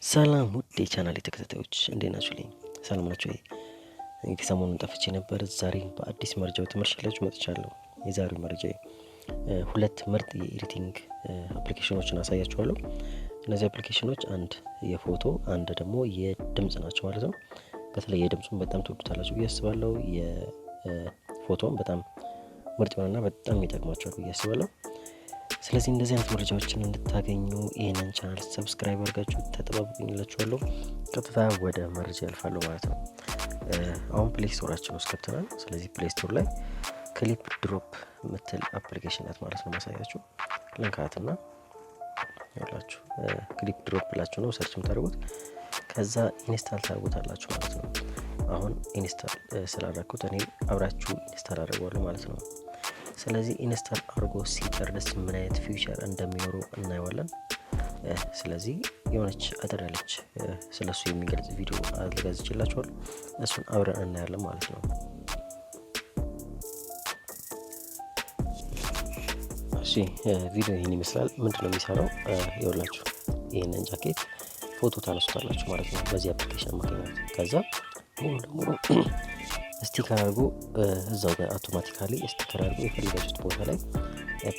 ሰላም ውድ የቻናሌ ተከታታዮች እንዴት ናችሁልኝ? ሰላም ናችሁ ወይ? እንግዲህ ሰሞኑን ጠፍቼ ነበር። ዛሬም በአዲስ መረጃው ተመልሼላችሁ መጥቻለሁ። የዛሬው መረጃ ሁለት ምርጥ የኤዲቲንግ አፕሊኬሽኖችን አሳያችኋለሁ። እነዚህ አፕሊኬሽኖች አንድ የፎቶ አንድ ደግሞ የድምጽ ናቸው ማለት ነው። በተለይ የድምጹን በጣም ትወዱታላችሁ ብዬ አስባለሁ። የፎቶን በጣም ምርጥ የሆነና በጣም ይጠቅማችኋል ብዬ አስባለሁ። ስለዚህ እንደዚህ አይነት መረጃዎችን እንድታገኙ ይህንን ቻናል ሰብስክራይብ አድርጋችሁ ተጠባበቁኝላችኋለሁ። ቀጥታ ወደ መረጃ ያልፋለሁ ማለት ነው። አሁን ፕሌይ ስቶራችን ውስጥ ገብተናል። ስለዚህ ፕሌይ ስቶር ላይ ክሊፕ ድሮፕ የምትል አፕሊኬሽን ናት ማለት ነው። ማሳያችሁ ልንካትና ያላችሁ ክሊፕ ድሮፕ ብላችሁ ነው ሰርች የምታደርጉት። ከዛ ኢንስታል ታደርጉታላችሁ ማለት ነው። አሁን ኢንስታል ስላደረኩት እኔ አብራችሁ ኢንስታል አደርገዋለሁ ማለት ነው። ስለዚህ ኢንስታል አድርጎ ሲጨርስ ምን አይነት ፊውቸር እንደሚኖሩ እናየዋለን። ስለዚህ የሆነች አጠር ያለች ስለሱ የሚገልጽ ቪዲዮ አዘጋጅቼላችኋለሁ። እሱን አብረን እናያለን ማለት ነው። እሺ ቪዲዮ ይህን ይመስላል። ምንድነው የሚሰራው? ይኸውላችሁ ይህንን ጃኬት ፎቶ ታነሱታላችሁ ማለት ነው በዚህ አፕሊኬሽን አማካኝነት። ከዛ ሙሉ ለሙሉ ስቲከር አድርጎ እዛው ጋር አውቶማቲካሊ ስቲከር አድርጎ የፈልጋችሁት ቦታ ላይ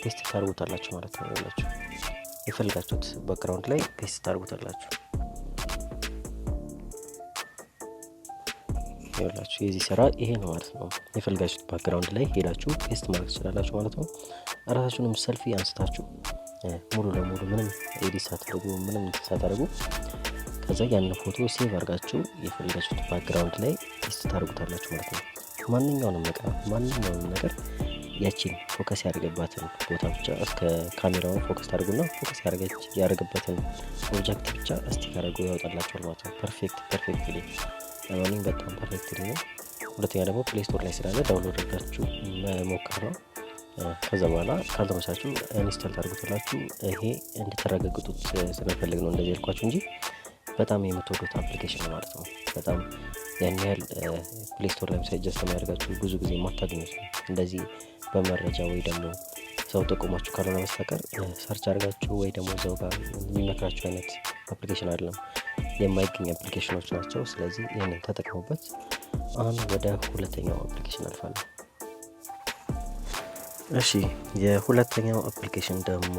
ፔስት ታደርጉታላችሁ ማለት ነው። ይኸውላችሁ የፈልጋችሁት ባክግራውንድ ላይ ፔስት ታደርጉታላችሁ። ይኸውላችሁ የዚህ ስራ ይሄ ነው ማለት ነው። የፈልጋችሁት ባክግራውንድ ላይ ሄዳችሁ ፔስት ማድረግ ትችላላችሁ ማለት ነው። ራሳችሁንም ሰልፊ አንስታችሁ ሙሉ ለሙሉ ምንም ኤዲት ሳታደርጉ ምንም ሳታደርጉ ከዛ ያንን ፎቶ ሴቭ አድርጋችሁ የፈለጋችሁት ባክግራውንድ ላይ ፔስት ታደርጉታላችሁ ማለት ነው። ማንኛውንም ነገር ያቺን ፎከስ ያደረገባትን ቦታ ብቻ እስከ ካሜራውን ፎከስ ታደርጉና ፎከስ ያደረገበትን ኦብጀክት ብቻ ስቲክ አድርገው ያወጣላችኋል ማለት ነው። ፐርፌክት ለማንኛውም በጣም ፐርፌክት ነው። ሁለተኛ ደግሞ ፕሌይ ስቶር ላይ ስላለ ዳውንሎድ አድርጋችሁ መሞከር ነው። ከዛ በኋላ ካልተመቻችሁ ኢንስታል ታደርጉታላችሁ። ይሄ እንድትረጋግጡት ስለፈልግ ነው እንደዚህ ያልኳችሁ እንጂ በጣም የምትወዱት አፕሊኬሽን ነው ማለት ነው። በጣም ያን ያህል ፕሌይ ስቶር ላይ ሳይጀስት የሚያደርጋችሁ ብዙ ጊዜ የማታገኙት ነው። እንደዚህ በመረጃ ወይ ደግሞ ሰው ጠቆማችሁ ካልሆነ በስተቀር ሰርች አድርጋችሁ ወይ ደግሞ እዛው ጋር የሚመክራችሁ አይነት አፕሊኬሽን አይደለም። የማይገኝ አፕሊኬሽኖች ናቸው። ስለዚህ ይህንን ተጠቀሙበት። አሁን ወደ ሁለተኛው አፕሊኬሽን አልፋለሁ። እሺ የሁለተኛው አፕሊኬሽን ደግሞ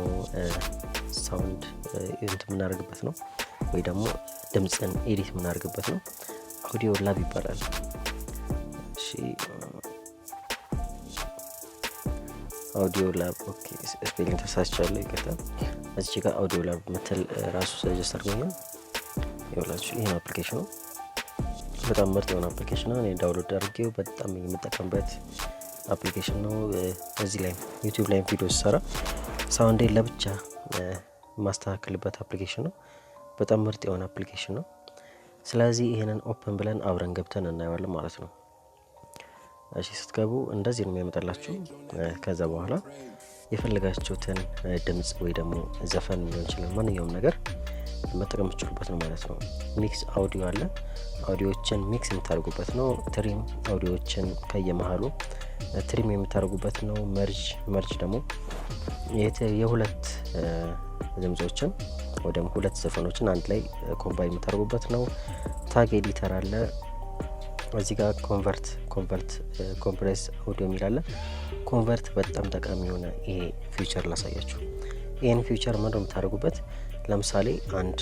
ሳውንድ ኢንት የምናደርግበት ነው ወይ ደግሞ ድምጽን ኤዲት የምናደርግበት ነው። አውዲዮ ላብ ይባላል። እሺ አውዲዮ ላብ ኦኬ፣ ስፔሊንግ ተሳስቻለሁ ይቅርታ። እዚህ ጋር አውዲዮ ላብ ምትል ራሱ ሰጀስት አድርጎኛል። ይኸውላችሁ ይሄን አፕሊኬሽኑ በጣም ምርጥ የሆነ አፕሊኬሽን ነው። እኔ ዳውንሎድ አድርጌው በጣም የምጠቀምበት አፕሊኬሽን ነው። እዚህ ላይ ዩቲዩብ ላይ ቪዲዮ ስሰራ ሳውንዴን ለብቻ ማስተካከልበት አፕሊኬሽን ነው። በጣም ምርጥ የሆነ አፕሊኬሽን ነው። ስለዚህ ይሄንን ኦፕን ብለን አብረን ገብተን እናየዋለን ማለት ነው። እሺ ስትገቡ እንደዚህ ነው የሚያመጣላችሁ። ከዛ በኋላ የፈለጋችሁትን ድምጽ ወይ ደግሞ ዘፈን ሊሆን ይችላል ማንኛውም ነገር መጠቀም ትችሉበት ነው ማለት ነው። ሚክስ አውዲዮ አለ። አውዲዮችን ሚክስ የምታደርጉበት ነው። ትሪም አውዲዮችን ከየመሃሉ ትሪም የምታደርጉበት ነው። መርጅ ደግሞ የሁለት ድምጾችን ወይ ደግሞ ሁለት ዘፈኖችን አንድ ላይ ኮምባይን የምታደርጉበት ነው። ታግ ኤዲተር አለ። እዚህ ጋር ኮምፕሬስ አውዲዮ የሚል አለ። ኮንቨርት በጣም ጠቃሚ የሆነ ይሄ ፊውቸር ላሳያችሁ። ይሄን ፊውቸር ምንድነው የምታደርጉበት? ለምሳሌ አንድ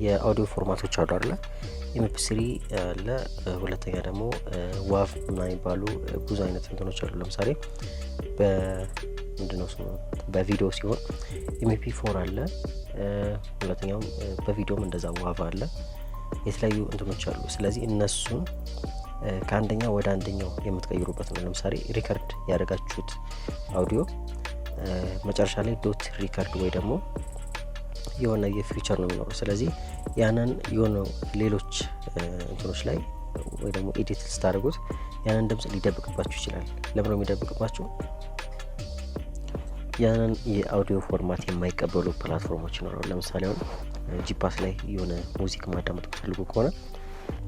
የአውዲዮ ፎርማቶች አሉ አይደል? ኤምፒ3 አለ። ሁለተኛ ደግሞ ዋቭ የሚባሉ ብዙ አይነት እንትኖች አሉ። ለምሳሌ በቪዲዮ ሲሆን ኤምፒ4 አለ። ሁለተኛው በቪዲዮም እንደዛ ዋቭ አለ። የተለያዩ እንትኖች አሉ። ስለዚህ እነሱን ከአንደኛው ወደ አንደኛው የምትቀይሩበት ነው። ለምሳሌ ሪከርድ ያደረጋችሁት አውዲዮ መጨረሻ ላይ ዶት ሪከርድ ወይ ደግሞ የሆነ የፊውቸር ነው የሚኖረው። ስለዚህ ያንን የሆነ ሌሎች እንትኖች ላይ ወይ ደግሞ ኤዲት ስታደርጉት ያንን ድምጽ ሊደብቅባችሁ ይችላል። ለምን ነው የሚደብቅባችሁ? ያንን የአውዲዮ ፎርማት የማይቀበሉ ፕላትፎርሞች ይኖራሉ። ለምሳሌ አሁን ጂፓስ ላይ የሆነ ሙዚክ ማዳመጥ ፈልጉ ከሆነ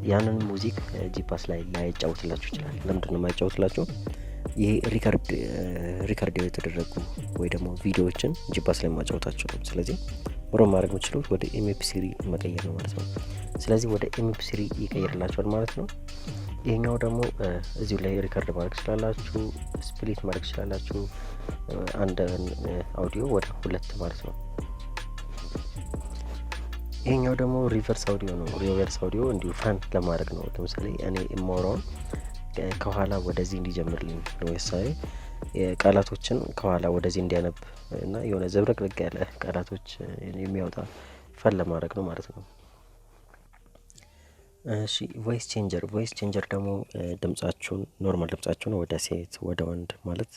ያንን ሙዚክ ጂፓስ ላይ ላይጫወትላችሁ ይችላል። ለምንድነው የማይጫወትላችሁ? ይሄ ሪከርድ የተደረጉ ወይ ደግሞ ቪዲዮዎችን ጂፓስ ላይ ማጫወታቸው ነው። ስለዚህ ሞር ማድረግ የምችሉት ወደ ኤምፒ3 መቀየር ነው ማለት ነው። ስለዚህ ወደ ኤምፒ3 ይቀይርላችኋል ማለት ነው። ይሄኛው ደግሞ እዚሁ ላይ ሪከርድ ማድረግ ትችላላችሁ፣ ስፕሊት ማድረግ ትችላላችሁ፣ አንድ አውዲዮ ወደ 2 ማለት ነው። ይሄኛው ደግሞ ሪቨርስ አውዲዮ ነው። ሪቨርስ አውዲዮ እንዲሁ ፋን ለማድረግ ነው። ለምሳሌ እኔ የማወራውን ከኋላ ወደዚህ እንዲጀምርልኝ ለምሳሌ ቃላቶችን ከኋላ ወደዚህ እንዲያነብ እና የሆነ ዘብረቅረቅ ያለ ቃላቶች የሚያወጣ ፋን ለማድረግ ነው ማለት ነው። እሺ ቮይስ ቼንጀር ደግሞ ድምጻችሁን ኖርማል ድምጻችሁን ወደ ሴት ወደ ወንድ ማለት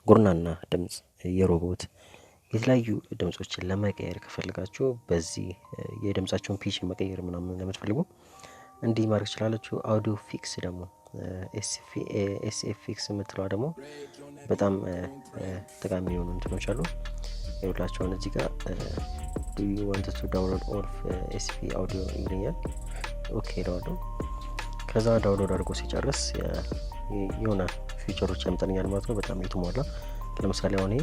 ጉርናና ድምጽ የሮቦት የተለያዩ ድምጾችን ለመቀየር ከፈልጋችሁ በዚህ የድምጻችሁን ፒች መቀየር ምናምን ለምትፈልጉ እንዲህ ማድረግ ትችላላችሁ። አውዲዮ ፊክስ ደግሞ ኤስኤፍኤክስ የምትለዋ ደግሞ በጣም ጠቃሚ የሆኑ እንትኖች አሉ። ይኸውላችኋል እዚህ ጋር do you want to download all ኤስኤፍ አውዲዮ ይለኛል። ኦኬ እለዋለሁ። ከዛ ዳውንሎድ አድርጎ ሲጨርስ የሆነ ፊቸሮች ያመጣልኛል ማለት ነው። በጣም የተሟላ ለምሳሌ አሁን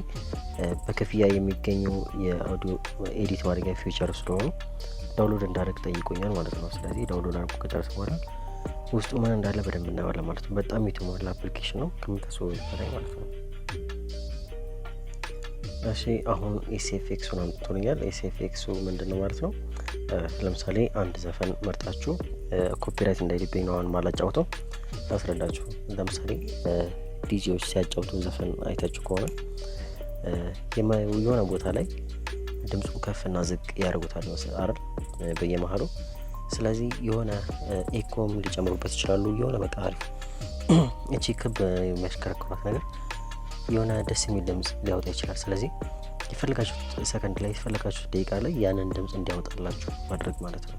በክፍያ የሚገኙ የአውዲዮ ኤዲት ማድረጊያ ፊቸር ስለሆኑ ዳውንሎድ እንዳደርግ ጠይቆኛል ማለት ነው። ስለዚህ ዳውንሎድ አድርጎ ከጨረሰ በኋላ ውስጡ ምን እንዳለ በደንብ እናየዋለን ማለት ነው። በጣም የተሟላ አፕሊኬሽን ነው ከምታስበው በላይ ማለት ነው። እሺ አሁን ኤስኤፍኤክስ ነው አምጥቶልኛል። ኤስኤፍኤክስ ምንድነው ማለት ነው? ለምሳሌ አንድ ዘፈን መርጣችሁ ኮፒራይት እንዳይልብኝ ነው ማላጫውተው አስረዳችሁ። ለምሳሌ ዲጂዎች ሲያጫውቱ ዘፈን አይታችሁ ከሆነ የሆነ ቦታ ላይ ድምፁን ከፍና ዝቅ ያደርጉታል አይደል በየመሃሉ። ስለዚህ የሆነ ኤኮም ሊጨምሩበት ይችላሉ። የሆነ በቃ አሪፍ እቺ ክብ የሚያሽከረክሯት ነገር የሆነ ደስ የሚል ድምጽ ሊያወጣ ይችላል። ስለዚህ የፈለጋችሁት ሰከንድ ላይ የፈለጋችሁት ደቂቃ ላይ ያንን ድምጽ እንዲያወጣላችሁ ማድረግ ማለት ነው።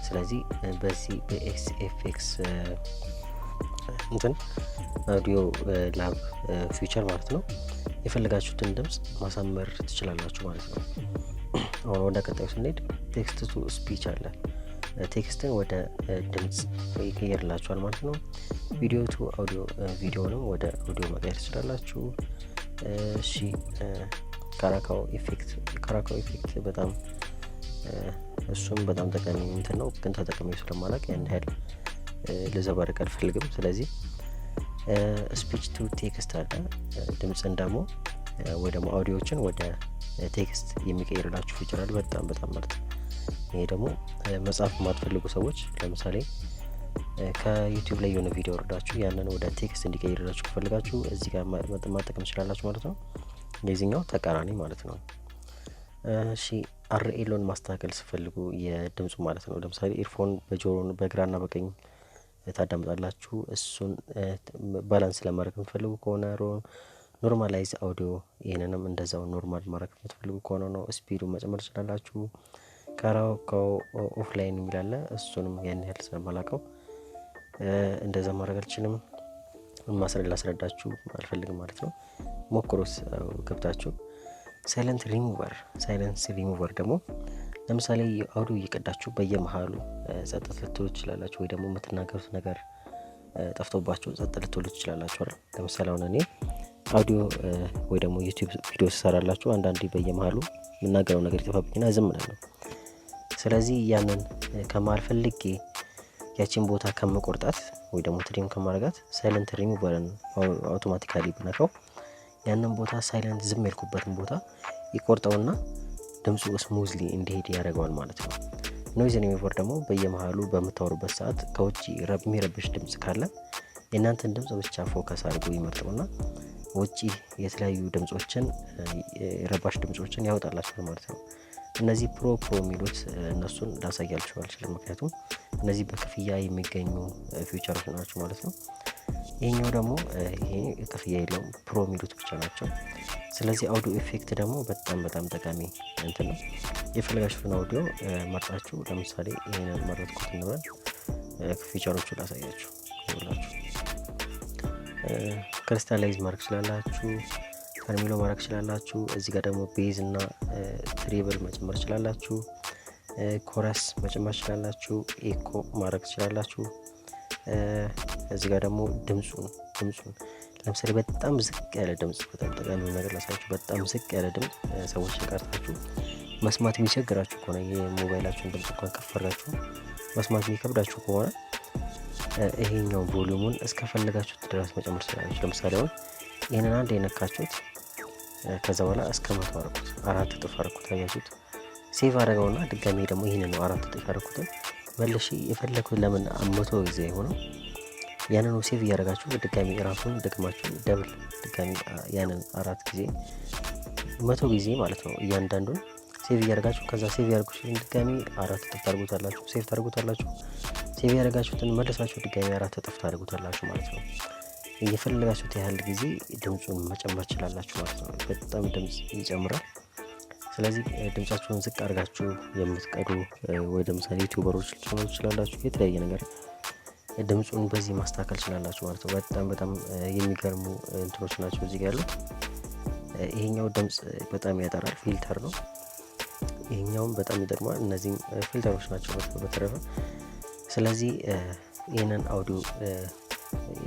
ስለዚህ በዚህ በኤስኤፍኤክስ እንትን አውዲዮ ላብ ፊቸር ማለት ነው የፈለጋችሁትን ድምጽ ማሳመር ትችላላችሁ ማለት ነው። አሁን ወደ ቀጣዩ ስንሄድ ቴክስት ቱ ስፒች አለ። ቴክስትን ወደ ድምጽ ይቀየርላችኋል ማለት ነው። ቪዲዮ ቱ አውዲዮ ቪዲዮንም ወደ አውዲዮ መቀየር ትችላላችሁ። እሺ ካራካው ኢፌክት በጣም እሱም በጣም ጠቃሚ እንትን ነው፣ ግን ተጠቅሜው ስለማላውቅ ያን ያህል ልዘባርቅ አልፈልግም። ስለዚህ ስፒች ቱ ቴክስት አለ። ድምጽን ደግሞ ወይ ደግሞ አውዲዮችን ወደ ቴክስት የሚቀይርላችሁ ፊቸር አለ። በጣም ምርጥ። ይሄ ደግሞ መጻፍ የማትፈልጉ ሰዎች ለምሳሌ ከዩቲዩብ ላይ የሆነ ቪዲዮ ወርዳችሁ ያንን ወደ ቴክስት እንዲቀይርላችሁ ከፈልጋችሁ እዚህ ጋር ማጠቀም ትችላላችሁ ማለት ነው። የዚህኛው ተቃራኒ ማለት ነው። እሺ አርኤሎን ማስተካከል ሲፈልጉ የድምጹ ማለት ነው። ለምሳሌ ኢርፎን በጆሮን በግራና በቀኝ ታዳምጣላችሁ። እሱን ባላንስ ለማድረግ የምትፈልጉ ከሆነ ኖርማላይዝ አውዲዮ ይሄንንም እንደዛው ኖርማል ማድረግ የምትፈልጉ ከሆነ ነው ስፒዱን መጨመር ትችላላችሁ። ካራካው ኦፍላይን የሚላለ እሱንም ያን ያህል ስለማላውቀው እንደዛ ማድረግ አልችልም። ላስረዳችሁ አልፈልግም ማለት ነው። ሞክሩት ገብታችሁ። ሳይለንስ ሪሙቨር ደግሞ ለምሳሌ አውዲዮ እየቀዳችሁ በየመሃሉ ጸጥ ልትሉ ትችላላችሁ፣ ወይ ደግሞ የምትናገሩት ነገር ጠፍቶባችሁ ጸጥ ልትሉ ትችላላችሁ አይደል? ለምሳሌ አሁን እኔ አውዲዮ ወይ ደግሞ ዩቲዩብ ቪዲዮ ሰራላችሁ አንዳንዴ በየመሃሉ የምናገረው ነገር ይጠፋብኝና ዝም እላለሁ። ስለዚህ ያንን ከማልፈልጌ ያቺን ቦታ ከመቆርጣት ወይ ደግሞ ትሪም ከማረጋት ሳይለንት ሪሙቨርን አውቶማቲካሊ ብነካው ያንን ቦታ ሳይለንት ዝም ያልኩበትን ቦታ ይቆርጠውና ድምፁ ስሙዝሊ እንዲሄድ ያደርገዋል ማለት ነው። ኖይዝ ሪሙቨር ደግሞ በየመሃሉ በምታወሩበት ሰዓት ከውጪ የሚረብሽ ድምጽ ካለ የእናንተን ድምጽ ብቻ ፎከስ አድርጎ ይመርጠውና ውጪ የተለያዩ ድምጾችን ረባሽ ድምጾችን ያወጣላችሁ ማለት ነው። እነዚህ ፕሮ የሚሉት እነሱን ላሳያችሁ አልችልም፣ ምክንያቱም እነዚህ በክፍያ የሚገኙ ፊቸሮች ናቸው ማለት ነው። ይሄኛው ደግሞ ይሄ ክፍያ የለውም፣ ፕሮ የሚሉት ብቻ ናቸው። ስለዚህ አውዲዮ ኢፌክት ደግሞ በጣም ጠቃሚ እንትን ነው። የፈለጋችሁትን አውዲዮ መርጣችሁ ለምሳሌ ይሄንን መረጥኩት እንበል፣ ፊቸሮቹ ላሳያችሁ ይላችሁ። ክሪስታላይዝ ማድረግ ትችላላችሁ፣ ተርሚሎ ማድረግ ትችላላችሁ። እዚህ ጋር ደግሞ ቤዝ እና ትሪብል መጨመር ትችላላችሁ፣ ኮረስ መጨመር ትችላላችሁ፣ ኤኮ ማድረግ ትችላላችሁ። እዚህ ጋር ደግሞ ድምጹን ለምሳሌ በጣም ዝቅ ያለ ድምጽ በጣም ጠቃሚ ነገር ላሳያችሁ። በጣም ዝቅ ያለ ድምጽ ሰዎችን ቀርታችሁ መስማት የሚቸግራችሁ ከሆነ የሞባይላችሁን ድምጽ እንኳን ከፍ አድርጋችሁ መስማት የሚከብዳችሁ ከሆነ ይሄኛው ቮሊዩሙን እስከፈለጋችሁት ድረስ መጨመር ትችላላችሁ። ለምሳሌ አሁን ይሄንን አንድ የነካችሁት ከዛ በኋላ እስከ 100 አድርጉት፣ 4 እጥፍ አድርጉት። አያችሁት? ሴቭ አደረገውና ድጋሚ ደግሞ ይሄንን ነው 4 እጥፍ አድርጉት መልሼ የፈለኩት ለምን 100 ጊዜ የሆነው ያንን ሴቭ እያደረጋችሁ ድጋሚ ራሱን ደግማችሁ ደብል ድጋሚ ያንን 4 ጊዜ 100 ጊዜ ማለት ነው እያንዳንዱን ሴቭ እያደረጋችሁ ከዛ ሴቭ ያደርጉትን ድጋሚ 4 እጥፍ ታደርጉታላችሁ። ሴቭ ታደርጉታላችሁ። ሴቭ ያደረጋችሁትን መልሳችሁ ድጋሚ 4 እጥፍ ታደርጉታላችሁ ማለት ነው። እየፈለጋችሁት ያህል ጊዜ ድምጹን መጨመር ትችላላችሁ ማለት ነው። በጣም ድምጽ ይጨምራል። ስለዚህ ድምጻችሁን ዝቅ አድርጋችሁ የምትቀዱ ወይ ለምሳሌ ዩቲዩበሮች ልትሆኑ ትችላላችሁ። የተለያየ ነገር ድምጹን በዚህ ማስተካከል ትችላላችሁ ማለት ነው። በጣም የሚገርሙ እንትኖች ናቸው እዚህ ጋር ያሉት። ይሄኛው ድምጽ በጣም ያጠራል፣ ፊልተር ነው። ይሄኛውም በጣም ይጠቅማል። እነዚህም ፊልተሮች ናቸው በተረፈ። ስለዚህ ይሄንን አውዲዮ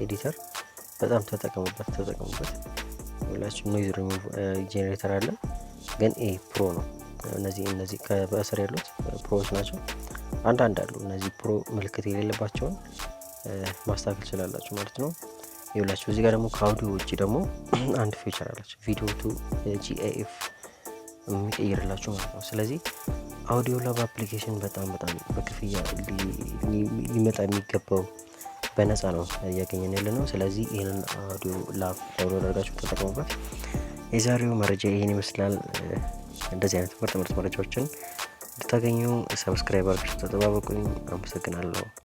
ኤዲተር በጣም ተጠቀሙበት። ሁላችሁም ኖይዝ ሪሙቭ ጄኔሬተር አለ፣ ግን ይሄ ፕሮ ነው። እነዚህ በስር ያሉት ፕሮዎች ናቸው። አንዳንድ አሉ እነዚህ ፕሮ ምልክት የሌለባቸውን ማስተካከል ትችላላችሁ ማለት ነው። ይኸውላችሁ እዚህ ጋር ደግሞ ከአውዲዮ ውጪ ደግሞ አንድ ፊቸር አላችሁ፣ ቪዲዮ ቱ GIF የሚቀይርላችሁ ማለት ነው። ስለዚህ አውዲዮ ላብ አፕሊኬሽን በጣም በክፍያ ሊመጣ የሚገባው በነፃ ነው እያገኘን ያለ ነው። ስለዚህ ይህንን አውዲዮ ላብ ዳውንሎድ አድርጋችሁ ተጠቀሙበት። የዛሬው መረጃ ይህን ይመስላል። እንደዚህ አይነት ምርጥ መረጃዎችን እንድታገኙ ሰብስክራይብ አድርጋችሁ ተጠባበቁኝ። አመሰግናለሁ።